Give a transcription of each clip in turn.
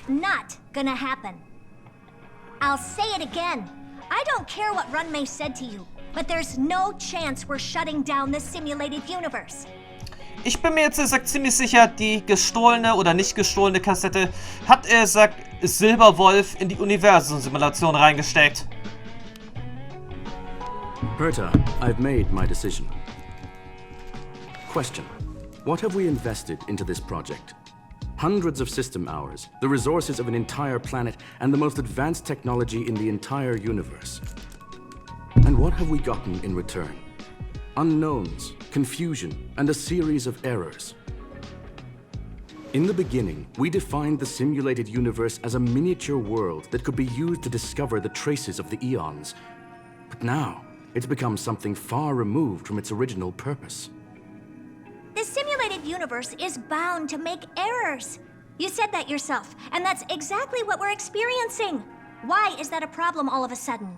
not gonna happen. I'll say it again. I don't care what Runmei said to you, but there's no chance we're shutting down this simulated universe. Ich bin mir jetzt sagt, ziemlich sicher, die gestohlene oder nicht gestohlene Kassette hat sagt, Silberwolf in die Universum-Simulation reingesteckt. Herta, I've made my decision. Question. What have we invested into this project? Hundreds of system hours, the resources of an entire planet, and the most advanced technology in the entire universe. And what have we gotten in return? Unknowns, confusion, and a series of errors. In the beginning, we defined the simulated universe as a miniature world that could be used to discover the traces of the eons. But now, it's become something far removed from its original purpose. The simulated universe is bound to make errors. You said that yourself, and that's exactly what we're experiencing. Why is that a problem all of a sudden?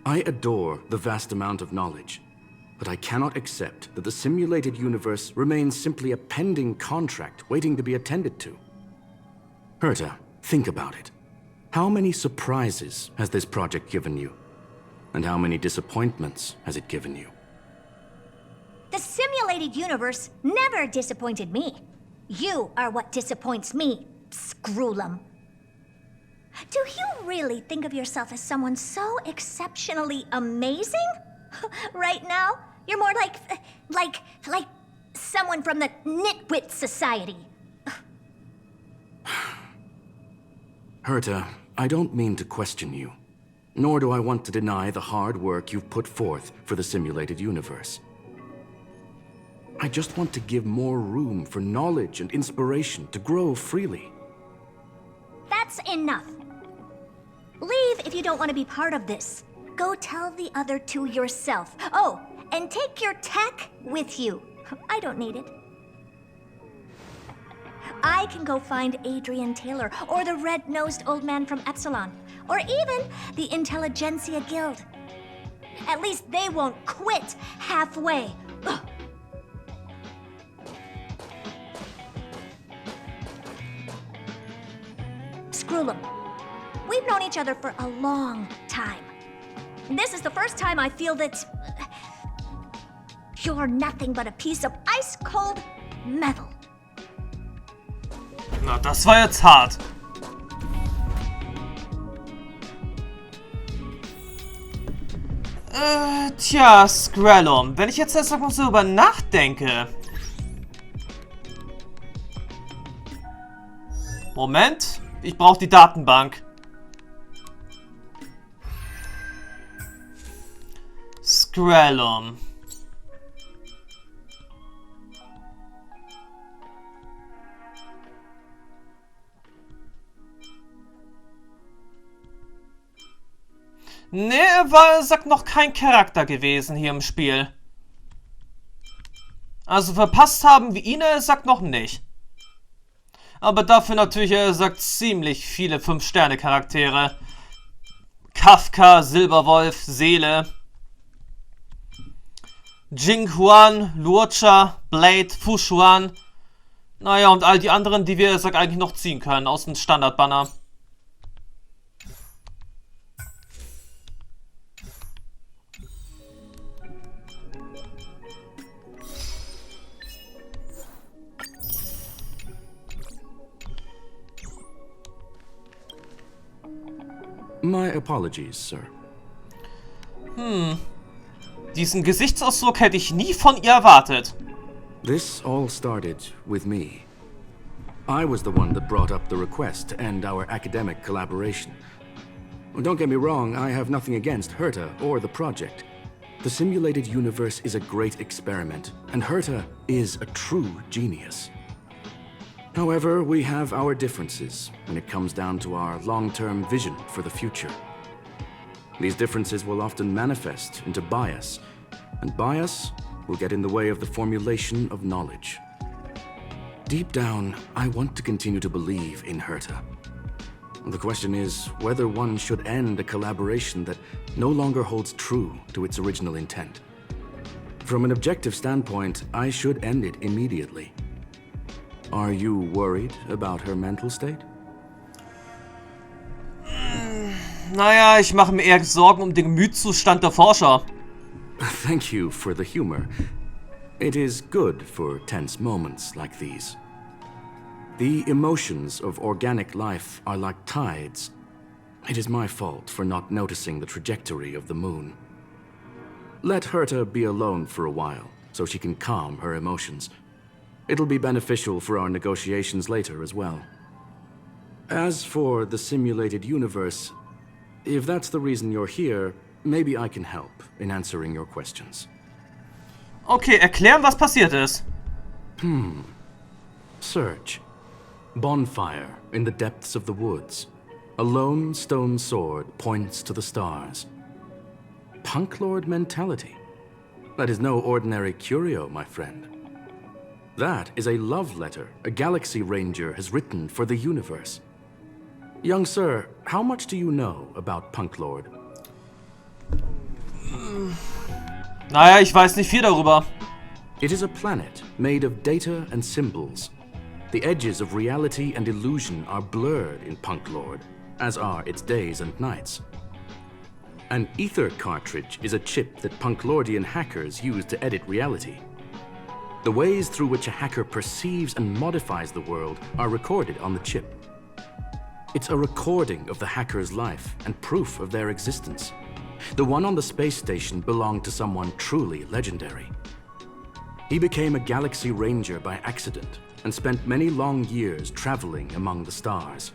I adore the vast amount of knowledge, but I cannot accept that the simulated universe remains simply a pending contract waiting to be attended to. Herta, think about it. How many surprises has this project given you? And how many disappointments has it given you? The simulated universe never disappointed me. You are what disappoints me, Screwllum. Do you really think of yourself as someone so exceptionally amazing? Right now, you're more like someone from the Nitwit Society. Herta, I don't mean to question you, nor do I want to deny the hard work you've put forth for the simulated universe. I just want to give more room for knowledge and inspiration to grow freely. That's enough. Leave if you don't want to be part of this. Go tell the other two yourself. Oh, and take your tech with you. I don't need it. I can go find Adrian Taylor, or the red-nosed old man from Epsilon, or even the Intelligentsia Guild. At least they won't quit halfway. Ugh. Screwllum, we've known each other for a long time. This is the first time I feel that you're nothing but a piece of ice-cold metal. Na, das war jetzt hart. Tja, Screwllum, wenn ich jetzt erst mal so über nachdenke. Moment, ich brauche die Datenbank. Screwllum. Nee, er war, sagt, noch kein Charakter gewesen hier im Spiel. Also verpasst haben wir ihn, er sagt noch nicht. Aber dafür natürlich, er sagt, ziemlich viele 5-Sterne-Charaktere. Kafka, Silberwolf, Seele. Jinghuan, Luocha, Blade, Fushuan. Naja, und all die anderen, die wir, sagt, eigentlich noch ziehen können aus dem Standardbanner. My apologies, sir. Diesen Gesichtsausdruck hätte ich nie von ihr erwartet. This all started with me. I was the one that brought up the request to end our academic collaboration. Don't get me wrong, I have nothing against Herta or the project. The simulated universe is a great experiment, and Herta is a true genius. However, we have our differences when it comes down to our long-term vision for the future. These differences will often manifest into bias, and bias will get in the way of the formulation of knowledge. Deep down, I want to continue to believe in Herta. The question is whether one should end a collaboration that no longer holds true to its original intent. From an objective standpoint, I should end it immediately. Are you worried about her mental state? Naja, ich mache mir eher Sorgen um den Gemütszustand der Forscher. Thank you for the humor. It is good for tense moments like these. The emotions of organic life are like tides. It is my fault for not noticing the trajectory of the moon. Let Herta be alone for a while, so she can calm her emotions. It'll be beneficial for our negotiations later as well. As for the simulated universe, if that's the reason you're here, maybe I can help in answering your questions. Okay, erklären, was passiert ist. Search. Bonfire in the depths of the woods. A lone stone sword points to the stars. Punk Lord mentality. That is no ordinary curio, my friend. That is a love letter a Galaxy Ranger has written for the universe. Young sir, how much do you know about Punk Lord? Naja, ich weiß nicht viel darüber. It is a planet made of data and symbols. The edges of reality and illusion are blurred in Punk Lord, as are its days and nights. An ether cartridge is a chip that Punklordian hackers use to edit reality. The ways through which a hacker perceives and modifies the world are recorded on the chip. It's a recording of the hacker's life and proof of their existence. The one on the space station belonged to someone truly legendary. He became a Galaxy Ranger by accident and spent many long years traveling among the stars.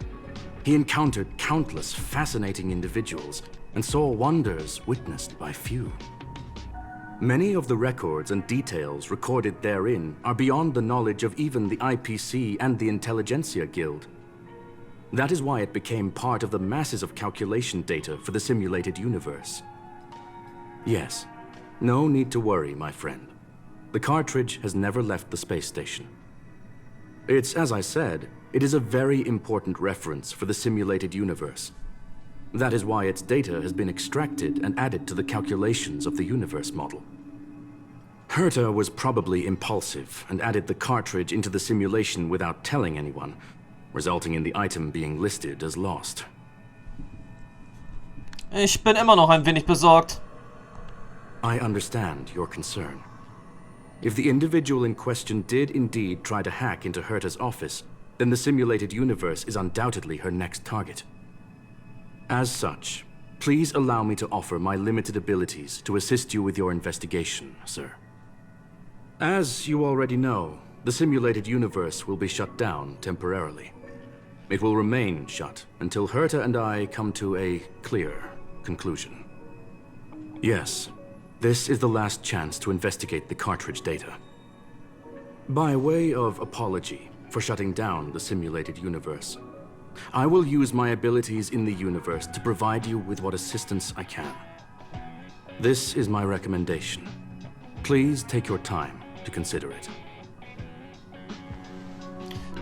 He encountered countless fascinating individuals and saw wonders witnessed by few. Many of the records and details recorded therein are beyond the knowledge of even the IPC and the Intelligentsia Guild. That is why it became part of the masses of calculation data for the simulated universe. Yes, no need to worry, my friend. The cartridge has never left the space station. It's, as I said, it is a very important reference for the simulated universe. That is why its data has been extracted and added to the calculations of the universe model. Herta was probably impulsive and added the cartridge into the simulation without telling anyone, resulting in the item being listed as lost. Ich bin immer noch ein wenig besorgt. I understand your concern. If the individual in question did indeed try to hack into Herta's office, then the simulated universe is undoubtedly her next target. As such, please allow me to offer my limited abilities to assist you with your investigation, sir. As you already know, the simulated universe will be shut down temporarily. It will remain shut until Herta and I come to a clear conclusion. Yes, this is the last chance to investigate the cartridge data. By way of apology for shutting down the simulated universe, I will use my abilities in the universe to provide you with what assistance I can. This is my recommendation. Please take your time to consider it.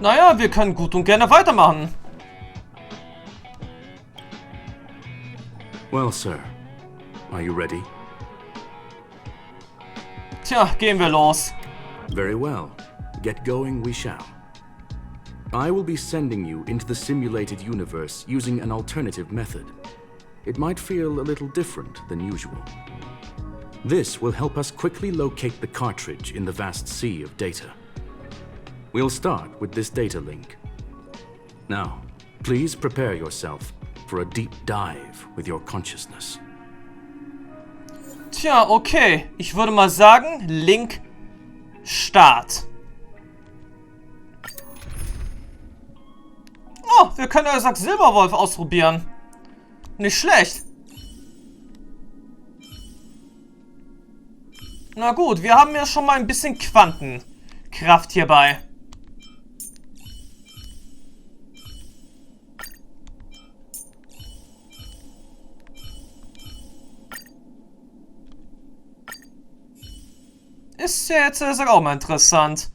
Naja, wir können gut und gerne weitermachen. Well, sir, are you ready? Tja, gehen wir los. Very well. Get going we shall. I will be sending you into the simulated universe using an alternative method. It might feel a little different than usual. This will help us quickly locate the cartridge in the vast sea of data. We'll start with this data link. Now, please prepare yourself for a deep dive with your consciousness. Tja, okay. Ich würde mal sagen, Link Start. Oh, wir können ja Silberwolf ausprobieren. Nicht schlecht. Na gut, wir haben ja schon mal ein bisschen Quantenkraft hierbei. Ist ja jetzt auch mal interessant.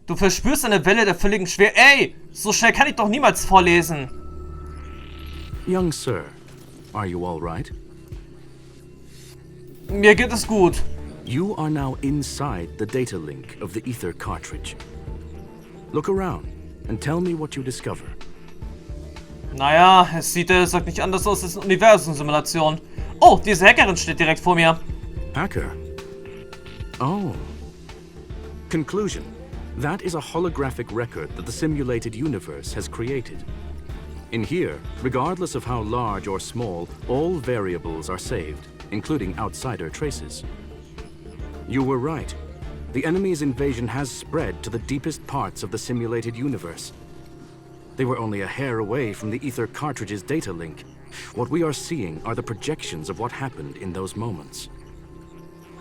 Du verspürst eine Welle der völligen Schwere. Ey, so schnell kann ich doch niemals vorlesen. Young sir, are you all right? Mir geht es gut. You are now inside the data link of the ether cartridge. Look around and tell me what you discover. Naja, es sieht sagt nicht anders aus als eine Universum-Simulation. Oh, diese Hackerin steht direkt vor mir. Hacker? Oh. Conclusion. That is a holographic record that the simulated universe has created. In here, regardless of how large or small, all variables are saved, including outsider traces. You were right. The enemy's invasion has spread to the deepest parts of the simulated universe. They were only a hair away from the ether cartridge's data link. What we are seeing are the projections of what happened in those moments.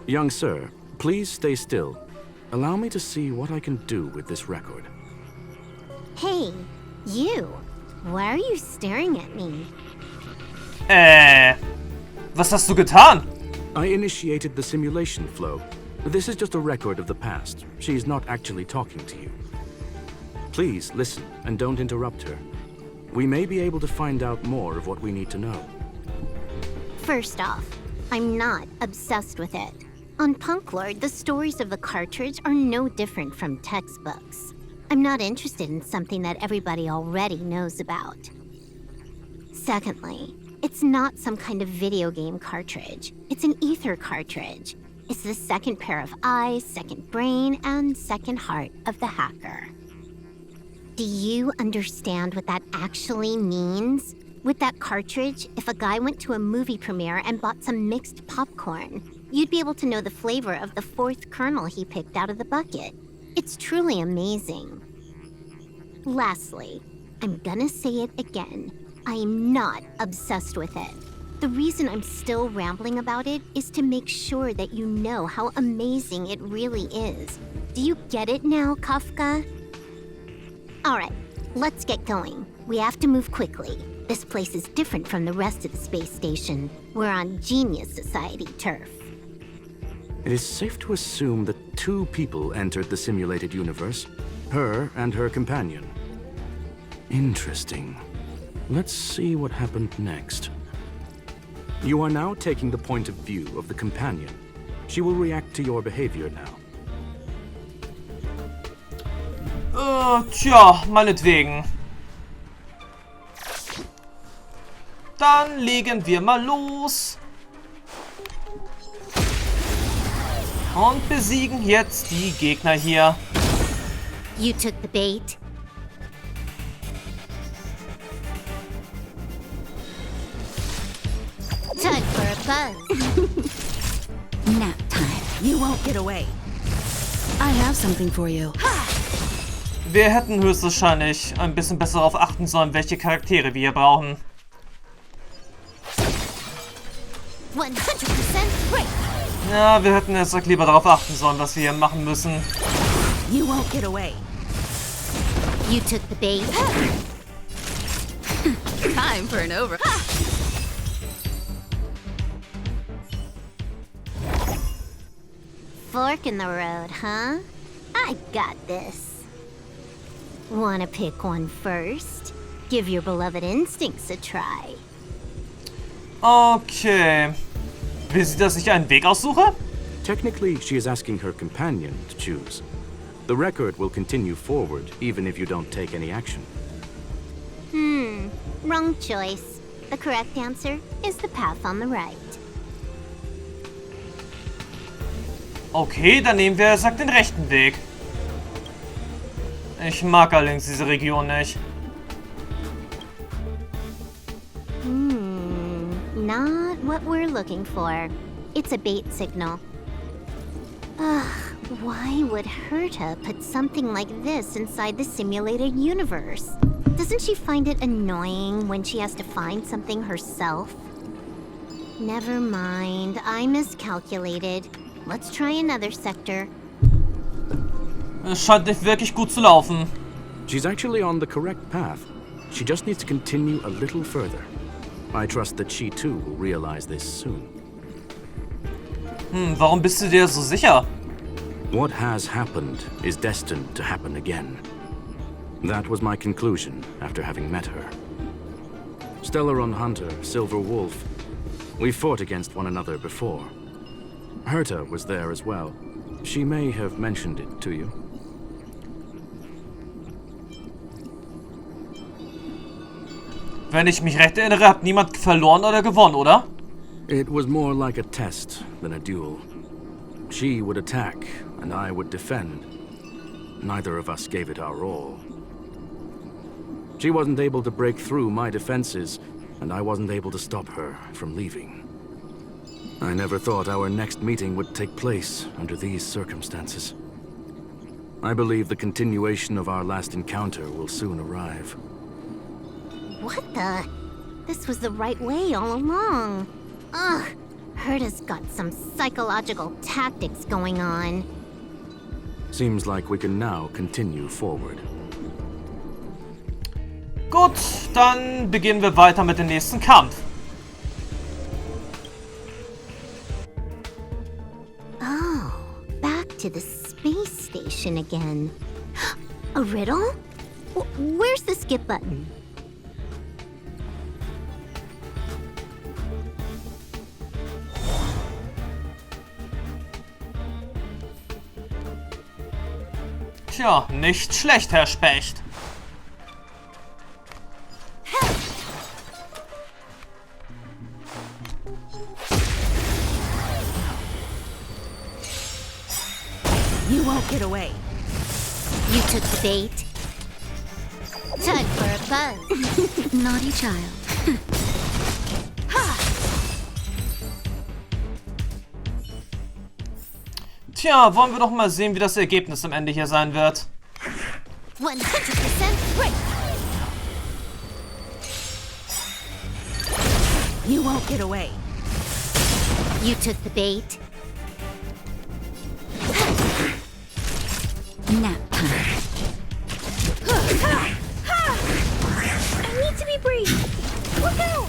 Young sir, please stay still. Allow me to see what I can do with this record. Hey, you. Why are you staring at me? Was hast du getan? I initiated the simulation flow. This is just a record of the past. She's not actually talking to you. Please listen and don't interrupt her. We may be able to find out more of what we need to know. First off, I'm not obsessed with it. On Punklord, the stories of the cartridge are no different from textbooks. I'm not interested in something that everybody already knows about. Secondly, it's not some kind of video game cartridge. It's an ether cartridge. It's the second pair of eyes, second brain, and second heart of the hacker. Do you understand what that actually means? With that cartridge, if a guy went to a movie premiere and bought some mixed popcorn, you'd be able to know the flavor of the fourth kernel he picked out of the bucket. It's truly amazing. Lastly, I'm gonna say it again. I am not obsessed with it. The reason I'm still rambling about it is to make sure that you know how amazing it really is. Do you get it now, Kafka? Alright, let's get going. We have to move quickly. This place is different from the rest of the space station. We're on Genius Society turf. It is safe to assume that two people entered the simulated universe, her and her companion. Interesting. Let's see what happened next. You are now taking the point of view of the companion. She will react to your behavior now. Tja, meinetwegen. Dann legen wir mal los. Und besiegen jetzt die Gegner hier. You took the bait. Time for a buzz. Nap time. You won't get away. I have something for you. Wir hätten höchstwahrscheinlich ein bisschen besser darauf achten sollen, welche Charaktere wir hier brauchen. 100% break. Ja, wir hätten jetzt lieber darauf achten sollen, was wir hier machen müssen. You won't get away. You took the bait. Time for an over. Fork in the road, huh? I got this. Wanna pick one first? Give your beloved instincts a try. Okay. Will sie, dass ich einen Weg aussuche? Technically, she is asking her companion to choose. The record will continue forward, even if you don't take any action. Wrong choice. The correct answer is the path on the right. Okay, dann nehmen wir, sagt, den rechten Weg. Ich mag allerdings diese Region nicht. Not what we're looking for. It's a bait signal. Ugh, why would Herta put something like this inside the simulated universe? Doesn't she find it annoying when she has to find something herself? Never mind, I miscalculated. Let's try another sector. Es scheint nicht wirklich gut zu laufen. She's actually on the correct path. She just needs to continue a little further. I trust that she too will realize this soon. Warum bist du dir so sicher? What has happened is destined to happen again. That was my conclusion after having met her. Stellaron Hunter, Silver Wolf. We fought against one another before. Herta was there as well. She may have mentioned it to you. Wenn ich mich recht erinnere, hat niemand verloren oder gewonnen, oder? It was more like a test than a duel. She would attack, and I would defend. Neither of us gave it our all. She wasn't able to break through my defenses, and I wasn't able to stop her from leaving. I never thought our next meeting would take place under these circumstances. I believe the continuation of our last encounter will soon arrive. What the? This was the right way all along. Ugh, Herta's got some psychological tactics going on. Seems like we can now continue forward. Gut, dann beginnen wir weiter mit dem nächsten Kampf. Oh, back to the space station again. A riddle? Where's the skip button? Tja, nicht schlecht, Herr Specht. You won't get away. You took the bait. Time for a buzz. Naughty child. Tja, wollen wir doch mal sehen, wie das Ergebnis am Ende hier sein wird. 100% right. You won't get away. You took the bait. Nap time. I need to be brief. Look out!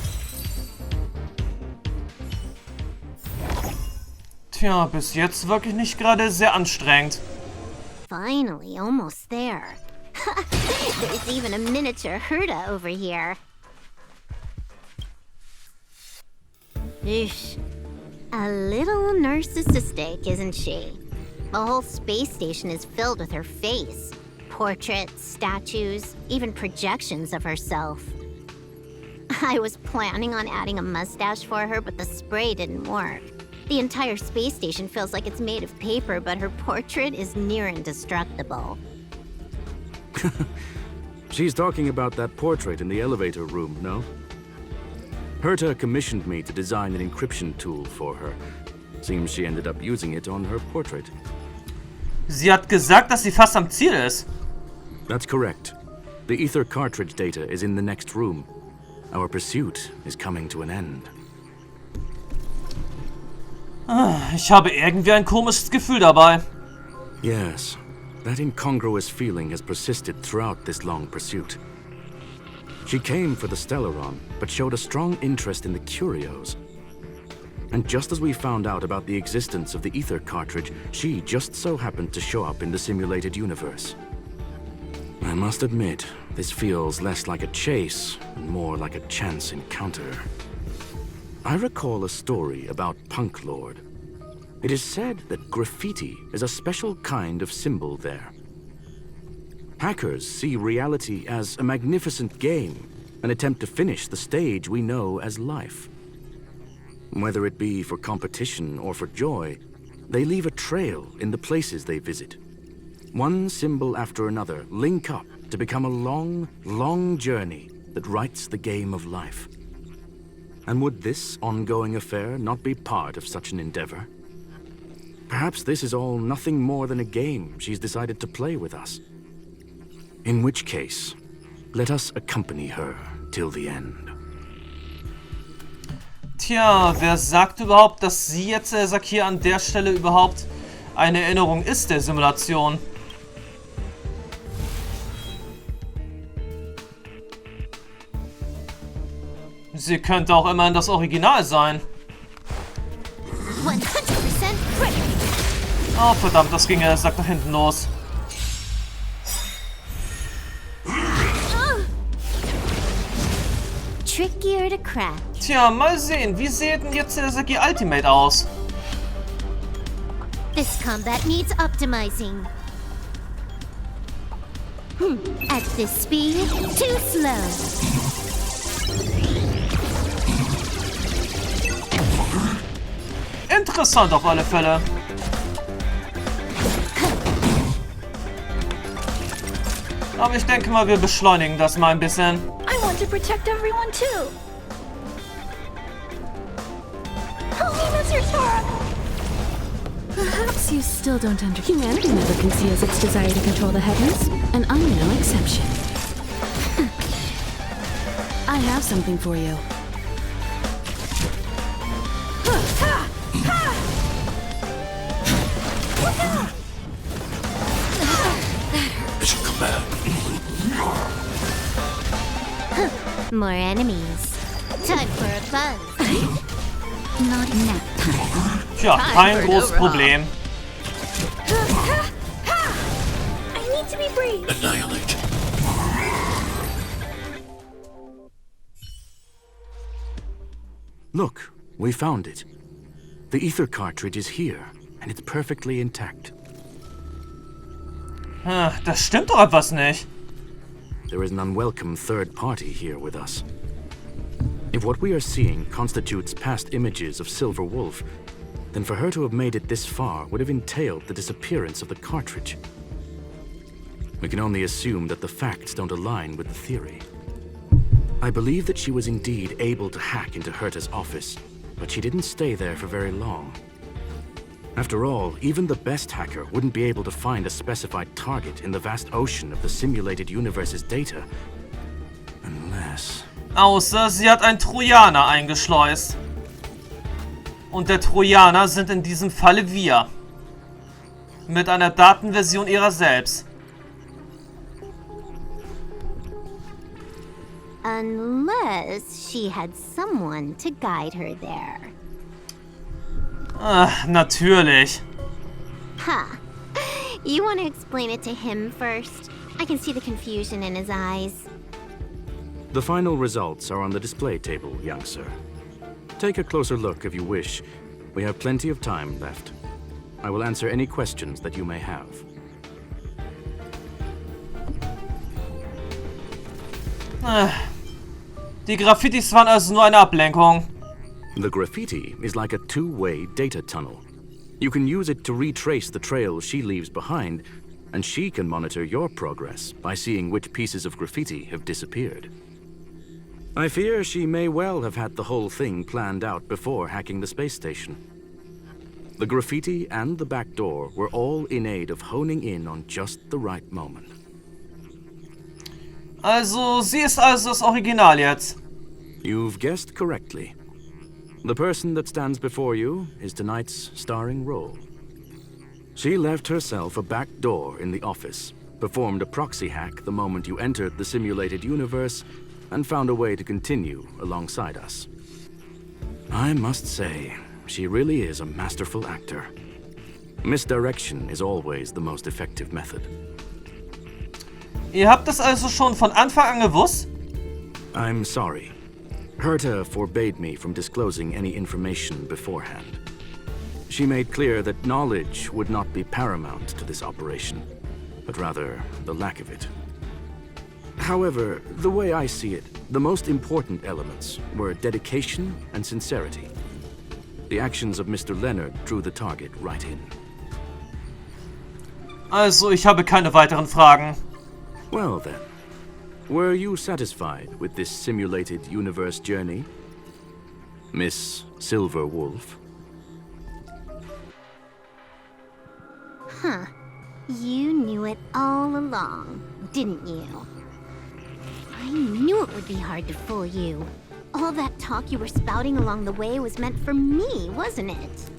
Tja, bis jetzt wirklich nicht gerade sehr anstrengend. Finally, almost there. There's even a miniature Herta over here. Eesh. A little narcissistic, isn't she? The whole space station is filled with her face. Portraits, statues, even projections of herself. I was planning on adding a mustache for her, but the spray didn't work. The entire space station feels like it's made of paper, but her portrait is near indestructible. She's talking about that portrait in the elevator room, no? Herta commissioned me to design an encryption tool for her. Seems she ended up using it on her portrait. Sie hat gesagt, dass sie fast am Ziel ist. That's correct. The ether cartridge data is in the next room. Our pursuit is coming to an end. Ich habe irgendwie ein komisches Gefühl dabei. Yes, that incongruous feeling has persisted throughout this long pursuit. She came for the Stellaron, but showed a strong interest in the curios. And just as we found out about the existence of the ether cartridge, she just so happened to show up in the simulated universe. I must admit, this feels less like a chase and more like a chance encounter. I recall a story about Punk Lord. It is said that graffiti is a special kind of symbol there. Hackers see reality as a magnificent game and attempt to finish the stage we know as life. Whether it be for competition or for joy, they leave a trail in the places they visit. One symbol after another link up to become a long, long journey that writes the game of life. And would this ongoing affair not be part of such an endeavor? Perhaps this is all nothing more than a game she's decided to play with us. In which case, let us accompany her till the end. Tja, wer sagt überhaupt, dass sie jetzt, Sag hier an der Stelle überhaupt eine Erinnerung ist der Simulation? Sie könnte auch immerhin das Original sein. 100% right. Oh verdammt, das ging Sack nach hinten los. Trickier to crack. Tja, mal sehen, wie sieht denn jetzt der Saki Ultimate aus? This combat needs optimizing. At this speed, too slow. Interessant auf alle Fälle. Aber ich denke mal, wir beschleunigen das mal ein bisschen. I want to protect everyone too. Help me, Mr. Sora! Perhaps you still don't understand. Humanity never conceals its desire to control the heavens, and I'm no exception. I have something for you. I should come back. More enemies. Time for a buzz. Not in that time. Tja, kein großes Problem. I need to be brave. Annihilate. Look, we found it. The ether cartridge is here, and it's perfectly intact. Das stimmt doch etwas nicht. There is an unwelcome third party here with us. If what we are seeing constitutes past images of Silver Wolf, then for her to have made it this far would have entailed the disappearance of the cartridge. We can only assume that the facts don't align with the theory. I believe that she was indeed able to hack into Herta's office, but she didn't stay there for very long. After all, even the best hacker wouldn't be able to find a specified target in the vast ocean of the simulated universe's data. Unless... Außer sie hat einen Trojaner eingeschleust. Und der Trojaner sind in diesem Falle wir. Mit einer Datenversion ihrer selbst. Unless she had someone to guide her there. Natürlich. Ha! You want to explain it to him first? I can see the confusion in his eyes. The final results are on the display table, young sir. Take a closer look if you wish. We have plenty of time left. I will answer any questions that you may have. Die Graffitis waren also nur eine Ablenkung. The graffiti is like a two-way data tunnel. You can use it to retrace the trails she leaves behind, and she can monitor your progress by seeing which pieces of graffiti have disappeared. I fear she may well have had the whole thing planned out before hacking the space station. The graffiti and the back door were all in aid of honing in on just the right moment. Also, sie ist also das Original jetzt. You've guessed correctly. The person that stands before you is tonight's starring role. She left herself a back door in the office, performed a proxy hack the moment you entered the simulated universe, and found a way to continue alongside us. I must say, she really is a masterful actor. Misdirection is always the most effective method. Ihr habt das also schon von Anfang an gewusst? I'm sorry. Herta forbade me from disclosing any information beforehand. She made clear that knowledge would not be paramount to this operation, but rather the lack of it. However, the way I see it, the most important elements were dedication and sincerity. The actions of Mr. Leonard drew the target right in. Also, ich habe keine weiteren Fragen. Well then, were you satisfied with this simulated universe journey, Miss Silver Wolf? Huh. You knew it all along, didn't you? I knew it would be hard to fool you. All that talk you were spouting along the way was meant for me, wasn't it?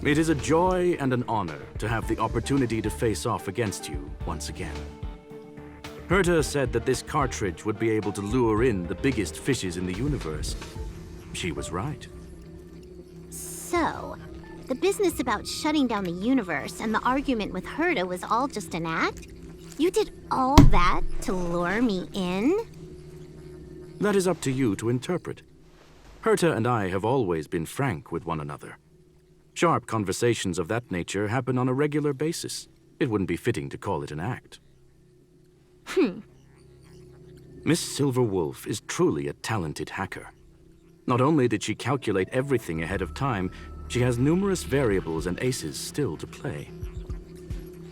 It is a joy and an honor to have the opportunity to face off against you once again. Herta said that this cartridge would be able to lure in the biggest fishes in the universe. She was right. So, the business about shutting down the universe and the argument with Herta was all just an act? You did all that to lure me in? That is up to you to interpret. Herta and I have always been frank with one another. Sharp conversations of that nature happen on a regular basis. It wouldn't be fitting to call it an act. Miss Silver Wolf is truly a talented hacker. Not only did she calculate everything ahead of time, she has numerous variables and aces still to play.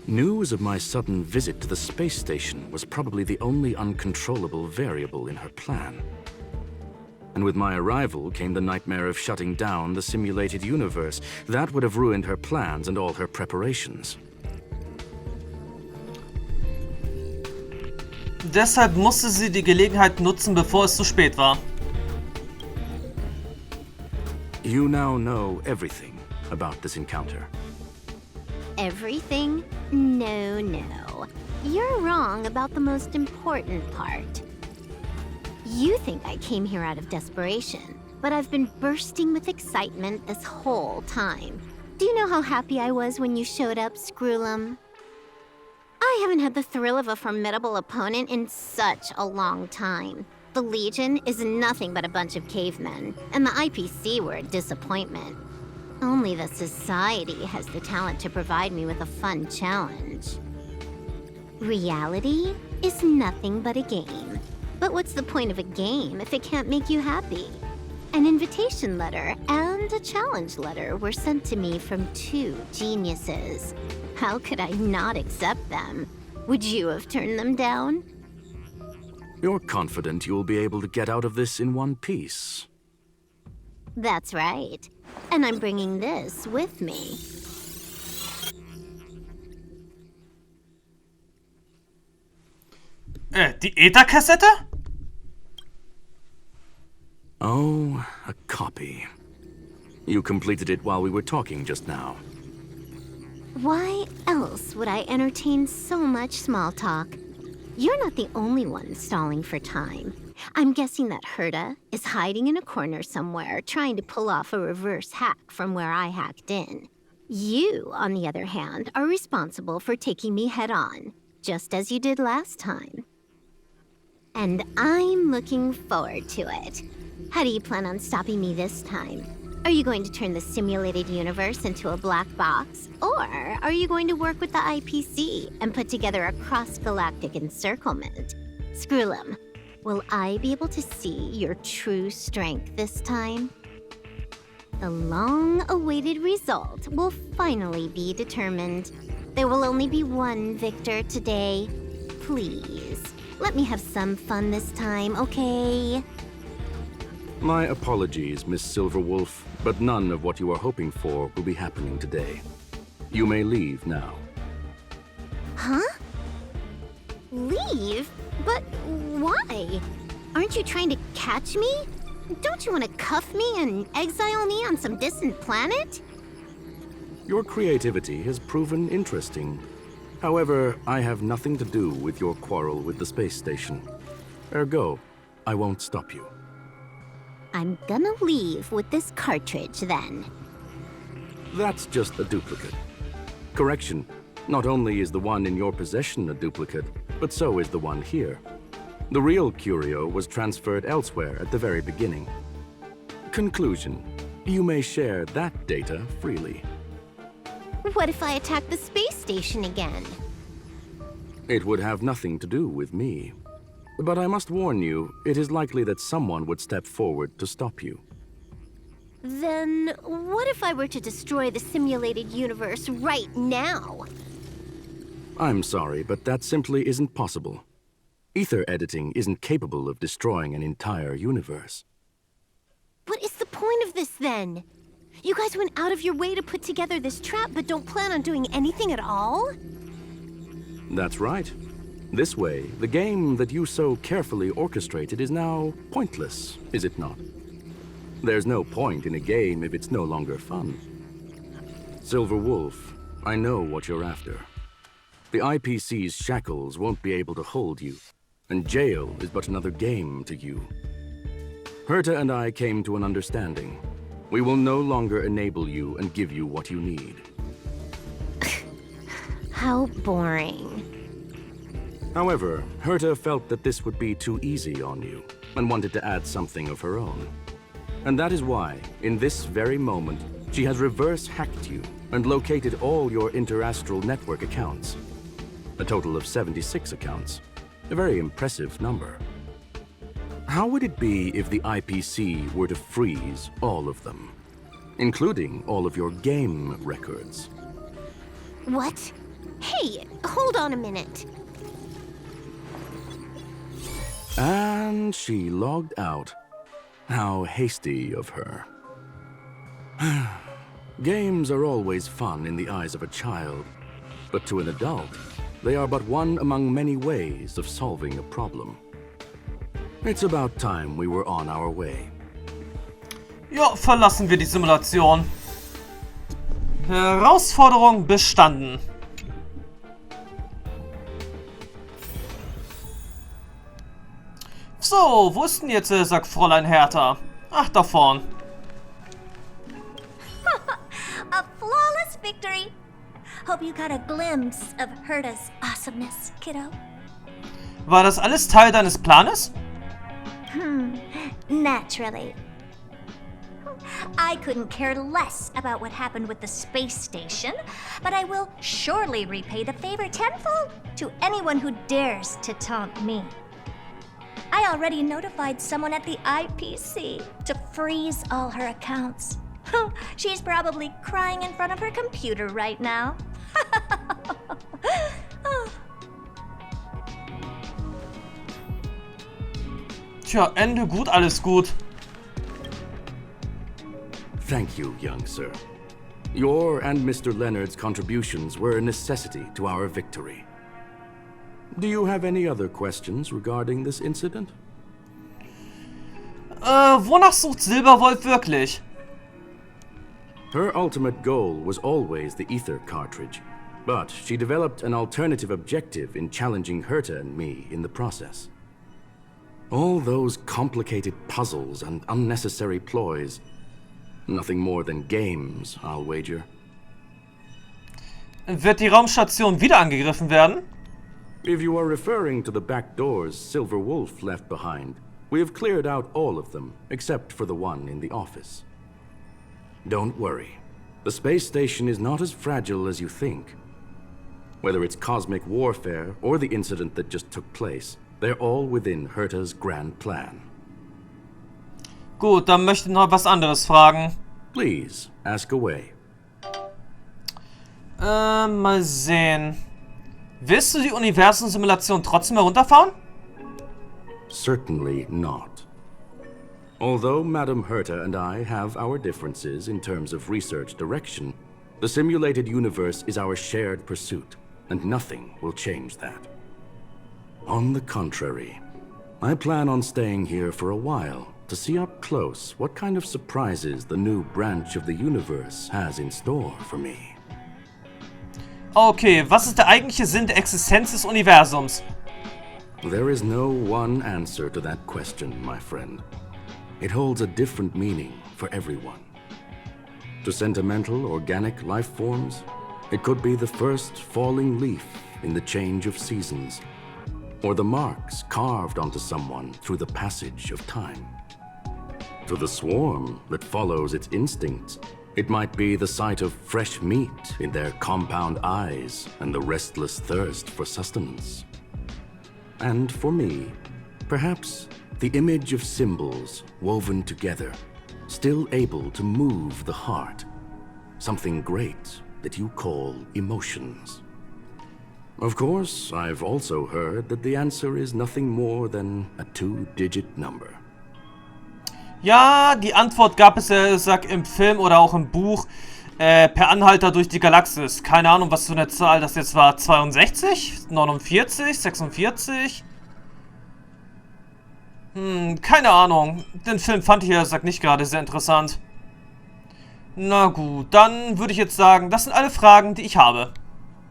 News of my sudden visit to the space station was probably the only uncontrollable variable in her plan. And with my arrival came the nightmare of shutting down the simulated universe. That would have ruined her plans and all her preparations. Deshalb musste sie die Gelegenheit nutzen, bevor es zu spät war. You now know everything about this encounter. Everything? No, no. You're wrong about the most important part. You think I came here out of desperation, but I've been bursting with excitement this whole time. Do you know how happy I was when you showed up, Screwllum? I haven't had the thrill of a formidable opponent in such a long time. The Legion is nothing but a bunch of cavemen, and the IPC were a disappointment. Only the Society has the talent to provide me with a fun challenge. Reality is nothing but a game. But what's the point of a game if it can't make you happy? An invitation letter and a challenge letter were sent to me from two geniuses. How could I not accept them? Would you have turned them down? You're confident you'll be able to get out of this in one piece. That's right. And I'm bringing this with me. Die ETA-Kassette? Oh, a copy. You completed it while we were talking just now. Why else would I entertain so much small talk? You're not the only one stalling for time. I'm guessing that Herta is hiding in a corner somewhere, trying to pull off a reverse hack from where I hacked in. You, on the other hand, are responsible for taking me head-on, just as you did last time. And I'm looking forward to it. How do you plan on stopping me this time? Are you going to turn the simulated universe into a black box? Or are you going to work with the IPC and put together a cross-galactic encirclement? Screwllum, will I be able to see your true strength this time? The long-awaited result will finally be determined. There will only be one victor today. Please, let me have some fun this time, okay? My apologies, Miss Silverwolf, but none of what you are hoping for will be happening today. You may leave now. Huh? Leave? But why? Aren't you trying to catch me? Don't you want to cuff me and exile me on some distant planet? Your creativity has proven interesting. However, I have nothing to do with your quarrel with the space station. Ergo, I won't stop you. I'm gonna leave with this cartridge, then. That's just a duplicate. Correction, not only is the one in your possession a duplicate, but so is the one here. The real curio was transferred elsewhere at the very beginning. Conclusion, you may share that data freely. What if I attack the space station again? It would have nothing to do with me. But I must warn you, it is likely that someone would step forward to stop you. Then what if I were to destroy the simulated universe right now? I'm sorry, but that simply isn't possible. Ether editing isn't capable of destroying an entire universe. What is the point of this, then? You guys went out of your way to put together this trap, but don't plan on doing anything at all? That's right. This way, the game that you so carefully orchestrated is now pointless, is it not? There's no point in a game if it's no longer fun. Silverwolf, I know what you're after. The IPC's shackles won't be able to hold you, and jail is but another game to you. Herta and I came to an understanding. We will no longer enable you and give you what you need. How boring. However, Herta felt that this would be too easy on you, and wanted to add something of her own. And that is why, in this very moment, she has reverse-hacked you and located all your interastral network accounts. A total of 76 accounts. A very impressive number. How would it be if the IPC were to freeze all of them? including all of your game records. What? Hey, hold on a minute. And she logged out. How hasty of her. Games are always fun in the eyes of a child, but to an adult, they are but one among many ways of solving a problem. It's about time we were on our way. Ja, verlassen wir die Simulation. Herausforderung bestanden. So, wo ist denn jetzt, sagt Fräulein Herta? Ach, da vorn. A flawless victory. Hope you got a glimpse of Herta's awesomeness, kiddo. War das alles Teil deines Planes? Naturally. I couldn't care less about what happened with the space station, but I will surely repay the favor tenfold to anyone who dares to taunt me. I already notified someone at the IPC to freeze all her accounts. She's probably crying in front of her computer right now. Tja, Ende gut, alles gut. Thank you, young sir. Your and Mr. Leonard's contributions were a necessity to our victory. Do you have any other questions regarding this incident? Wonach sucht Silberwolf wirklich? Her ultimate goal was always the ether cartridge, but she developed an alternative objective in challenging Herta and me in the process. All those complicated puzzles and unnecessary ploys. Nothing more than games, I'll wager. Wird die Raumstation wieder angegriffen werden? If you are referring to the back doors Silver Wolf left behind, we have cleared out all of them, except for the one in the office. Don't worry. The space station is not as fragile as you think. Whether it's cosmic warfare or the incident that just took place, they're all within Herta's grand plan. Gut, dann möchte ich noch was anderes fragen. Please, ask away. Mal sehen. Willst du die Universum-Simulation trotzdem herunterfahren? Certainly not. Although Madame Herta and I have our differences in terms of research direction, the simulated universe is our shared pursuit, and nothing will change that. On the contrary, I plan on staying here for a while to see up close what kind of surprises the new branch of the universe has in store for me. Okay, was ist der eigentliche Sinn der Existenz des Universums? There is no one answer to that question, my friend. It holds a different meaning for everyone. To sentimental, organic life forms, it could be the first falling leaf in the change of seasons, or the marks carved onto someone through the passage of time. To the swarm that follows its instincts, it might be the sight of fresh meat in their compound eyes and the restless thirst for sustenance. And for me, perhaps the image of symbols woven together, still able to move the heart. Something great that you call emotions. Of course, I've also heard that the answer is nothing more than a 2-digit number. Ja, die Antwort gab es, sag, im Film oder auch im Buch per Anhalter durch die Galaxis. Keine Ahnung, was für eine Zahl das jetzt war. 62? 49? 46? Keine Ahnung. Den Film fand ich, sag, nicht gerade sehr interessant. Na gut, dann würde ich jetzt sagen, das sind alle Fragen, die ich habe.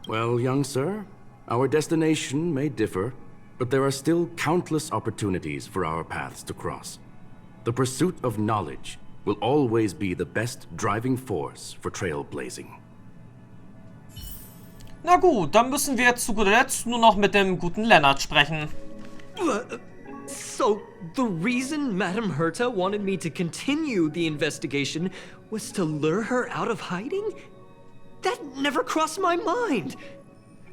Well, young sir, our destination may differ, but there are still countless opportunities for our paths to cross. The pursuit of knowledge will always be the best driving force for trailblazing. Na gut, dann müssen wir jetzt zu guter Letzt nur noch mit dem guten Leonard sprechen. So, the reason Madame Herta wanted me to continue the investigation was to lure her out of hiding? That never crossed my mind!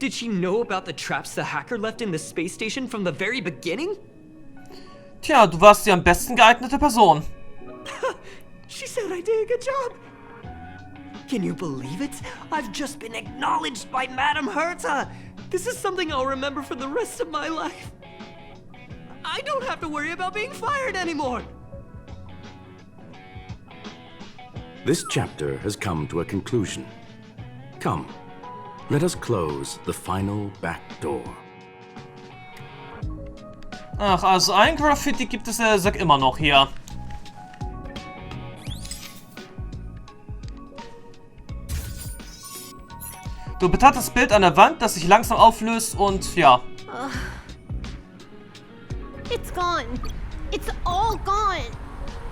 Did she know about the traps the hacker left in the space station from the very beginning? Tja, du warst die am besten geeignete Person. She said I did a good job. Can you believe it? I've just been acknowledged by Madame Herta! This is something I'll remember for the rest of my life. I don't have to worry about being fired anymore! This chapter has come to a conclusion. Come, let us close the final back door. Ach, also ein Graffiti gibt es, sag immer noch hier. Du betrachtest das Bild an der Wand, das sich langsam auflöst und ja. It's gone. It's all gone.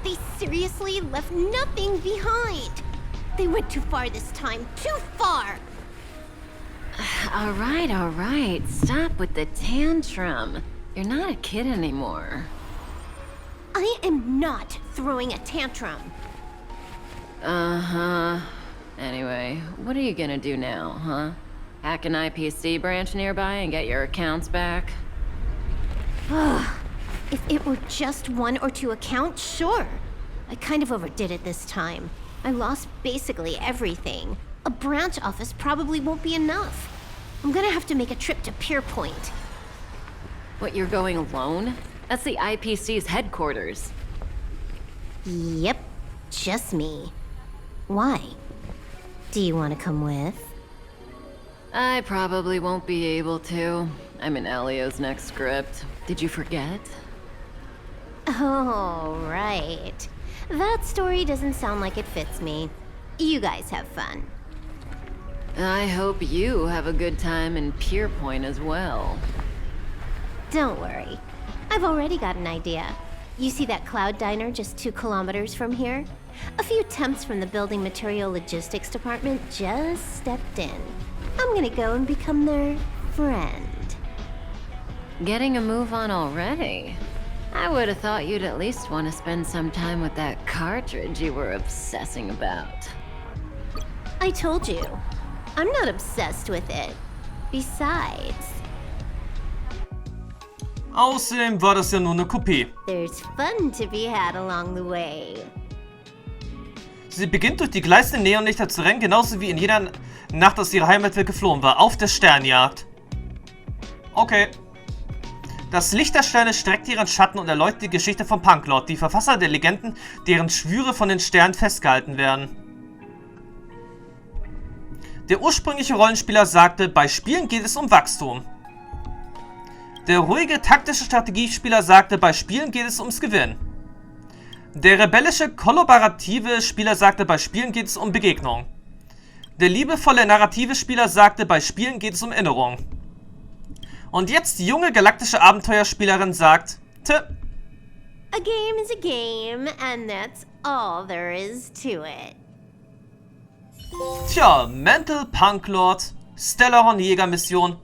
They seriously left nothing behind. They went too far this time. Too far. All right. Stop with the tantrum. You're not a kid anymore. I am not throwing a tantrum. Uh-huh. Anyway, what are you gonna do now, huh? Hack an IPC branch nearby and get your accounts back? If it were just 1 or 2 accounts, sure. I kind of overdid it this time. I lost basically everything. A branch office probably won't be enough. I'm gonna have to make a trip to Pierpoint. What, you're going alone? That's the IPC's headquarters. Yep, just me. Why? Do you want to come with? I probably won't be able to. I'm in Elio's next script. Did you forget? Oh, right. That story doesn't sound like it fits me. You guys have fun. I hope you have a good time in Pierpoint as well. Don't worry. I've already got an idea. You see that cloud diner just 2 kilometers from here? A few temps from the building material logistics department just stepped in. I'm gonna go and become their friend. Getting a move on already? I would have thought you'd at least want to spend some time with that cartridge you were obsessing about. I told you, I'm not obsessed with it. Besides, Außerdem war das ja nur eine Kopie. there's fun to be had along the way. Sie beginnt durch die gleißenden Neonlichter zu rennen, genauso wie in jeder Nacht aus ihrer Heimatwelt geflohen war, auf der Sternjagd. Okay. Das Licht der Sterne streckt ihren Schatten und erleuchtet die Geschichte von Punklord, die Verfasser der Legenden, deren Schwüre von den Sternen festgehalten werden. Der ursprüngliche Rollenspieler sagte, bei Spielen geht es um Wachstum. Der ruhige, taktische Strategiespieler sagte, bei Spielen geht es ums Gewinnen. Der rebellische, kollaborative Spieler sagte, bei Spielen geht es um Begegnung. Der liebevolle, narrative Spieler sagte, bei Spielen geht es um Erinnerung. Und jetzt die junge, galaktische Abenteuerspielerin sagt, A game is a game, and that's all there is to it. Tja, Mental Punklord, Stellaron-Jäger-Mission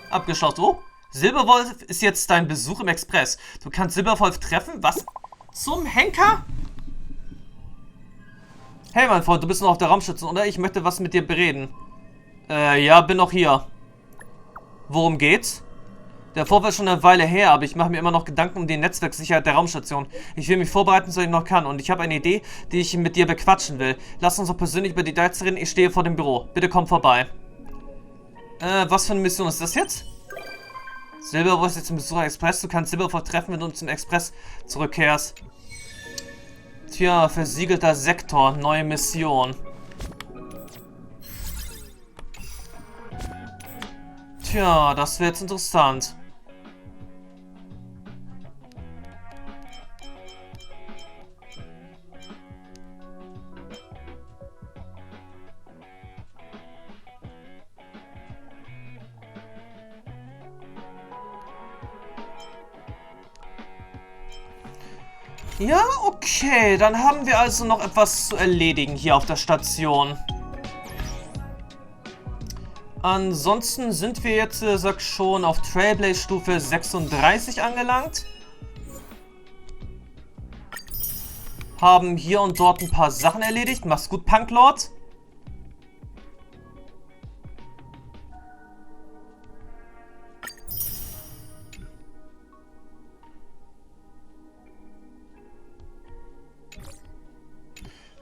abgeschlossen. Oh, Silberwolf ist jetzt dein Besuch im Express. Du kannst Silberwolf treffen? Was zum Henker? Hey, mein Freund, du bist noch auf der Raumstation, oder? Ich möchte was mit dir bereden. Ja, bin noch hier. Worum geht's? Der Vorfall ist schon eine Weile her, aber ich mache mir immer noch Gedanken um die Netzwerksicherheit der Raumstation. Ich will mich vorbereiten, so ich noch kann, und ich habe eine Idee, die ich mit dir bequatschen will. Lass uns doch persönlich über die Details reden, ich stehe vor dem Büro. Bitte komm vorbei. Was für eine Mission ist das jetzt? Silberwolf ist jetzt im Besucher Express. Du kannst Silberwolf treffen, wenn du zum Express zurückkehrst. Tja, versiegelter Sektor, neue Mission. Tja, das wird jetzt interessant. Ja, okay, dann haben wir also noch etwas zu erledigen hier auf der Station. Ansonsten sind wir jetzt, sag schon, auf Trailblaze Stufe 36 angelangt. Haben hier und dort ein paar Sachen erledigt. Mach's gut, Punklord.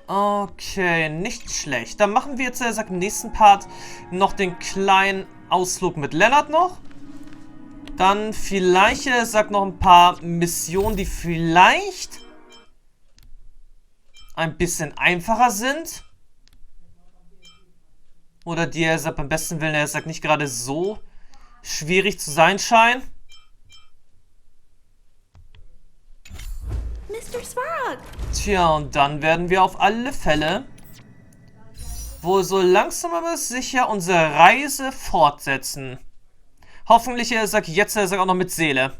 Okay, nicht schlecht. Dann machen wir jetzt, im nächsten Part noch den kleinen Ausflug mit Lennart noch. Dann vielleicht, noch ein paar Missionen, die vielleicht ein bisschen einfacher sind. Oder die, beim besten Willen, nicht gerade so schwierig zu sein scheinen. Mr. Svarog! Tja, und dann werden wir auf alle Fälle wohl so langsam aber sicher unsere Reise fortsetzen. Hoffentlich, jetzt, auch noch mit Seele.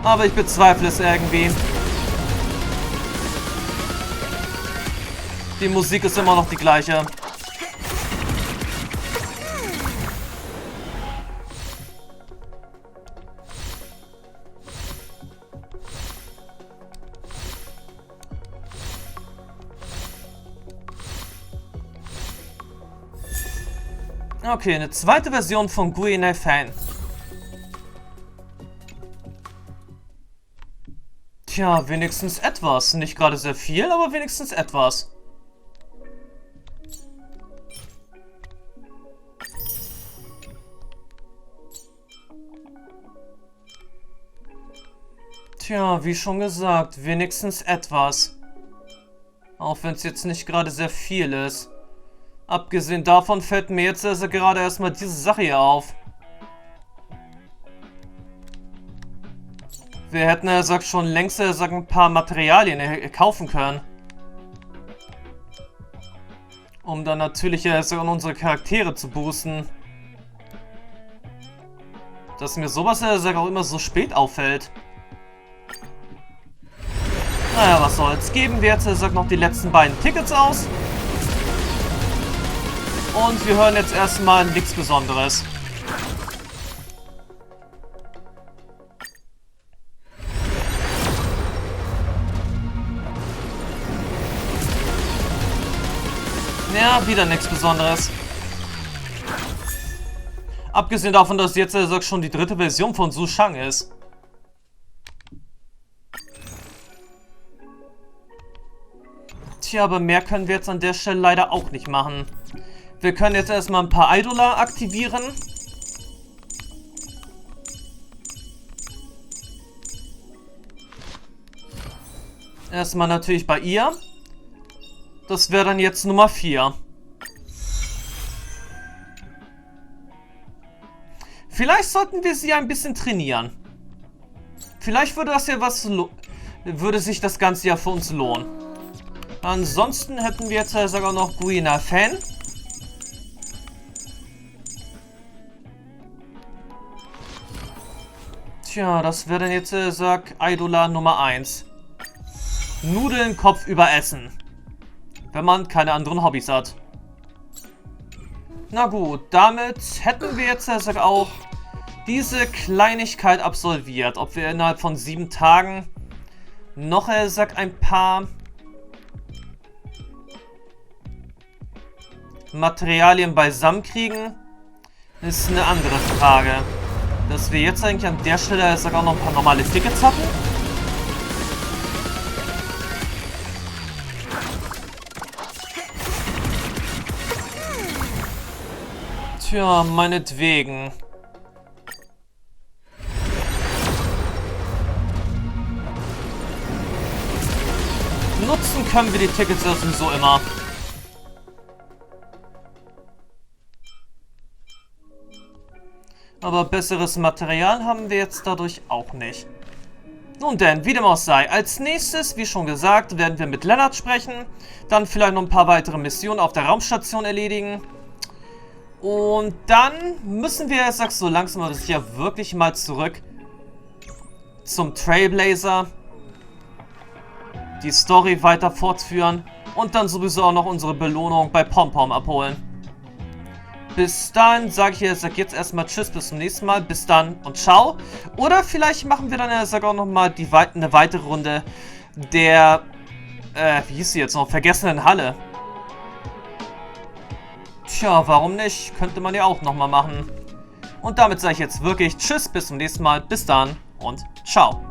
Aber ich bezweifle es irgendwie. Die Musik ist immer noch die gleiche. Okay, eine zweite Version von Neue Pläne. Tja, wenigstens etwas. Nicht gerade sehr viel, aber wenigstens etwas. Tja, wie schon gesagt, wenigstens etwas. Auch wenn es jetzt nicht gerade sehr viel ist. Abgesehen davon fällt mir jetzt gerade erstmal diese Sache hier auf. Wir hätten schon längst ein paar Materialien kaufen können. Um dann natürlich unsere Charaktere zu boosten. Dass mir sowas auch immer so spät auffällt. Naja, was soll's. Geben wir jetzt noch die letzten beiden Tickets aus. Und wir hören jetzt erstmal nichts Besonderes. Ja, wieder nichts Besonderes. Abgesehen davon, dass jetzt schon die dritte Version von Suche ist. Tja, aber mehr können wir jetzt an der Stelle leider auch nicht machen. Wir können jetzt erstmal ein paar Idoler aktivieren. Erstmal natürlich bei ihr. Das wäre dann jetzt Nummer 4. Vielleicht sollten wir sie ein bisschen trainieren. Vielleicht würde das ja würde sich das Ganze ja für uns lohnen. Ansonsten hätten wir jetzt sogar noch Guina Fan. Tja, das wäre dann jetzt, Idola Nummer 1. Nudeln kopfüber essen. Wenn man keine anderen Hobbys hat. Na gut, damit hätten wir jetzt auch diese Kleinigkeit absolviert. Ob wir innerhalb von 7 Tagen noch, ein paar Materialien beisammen kriegen, ist eine andere Frage. Dass wir jetzt eigentlich an der Stelle auch noch ein paar normale Tickets hatten. Tja, meinetwegen. Nutzen können wir die Tickets ja sowieso immer. Aber besseres Material haben wir jetzt dadurch auch nicht. Nun denn, wie dem auch sei. Als nächstes, wie schon gesagt, werden wir mit Lennart sprechen. Dann vielleicht noch ein paar weitere Missionen auf der Raumstation erledigen. Und dann müssen wir, so langsam aber sicher, wirklich mal zurück zum Trailblazer. Die Story weiter fortführen. Und dann sowieso auch noch unsere Belohnung bei Pompom abholen. Bis dahin sage ich jetzt erstmal Tschüss, bis zum nächsten Mal. Bis dann und ciao. Oder vielleicht machen wir dann auch nochmal eine weitere Runde der, wie hieß sie jetzt noch? Vergessenen Halle. Tja, warum nicht? Könnte man ja auch nochmal machen. Und damit sage ich jetzt wirklich Tschüss, bis zum nächsten Mal. Bis dann und ciao.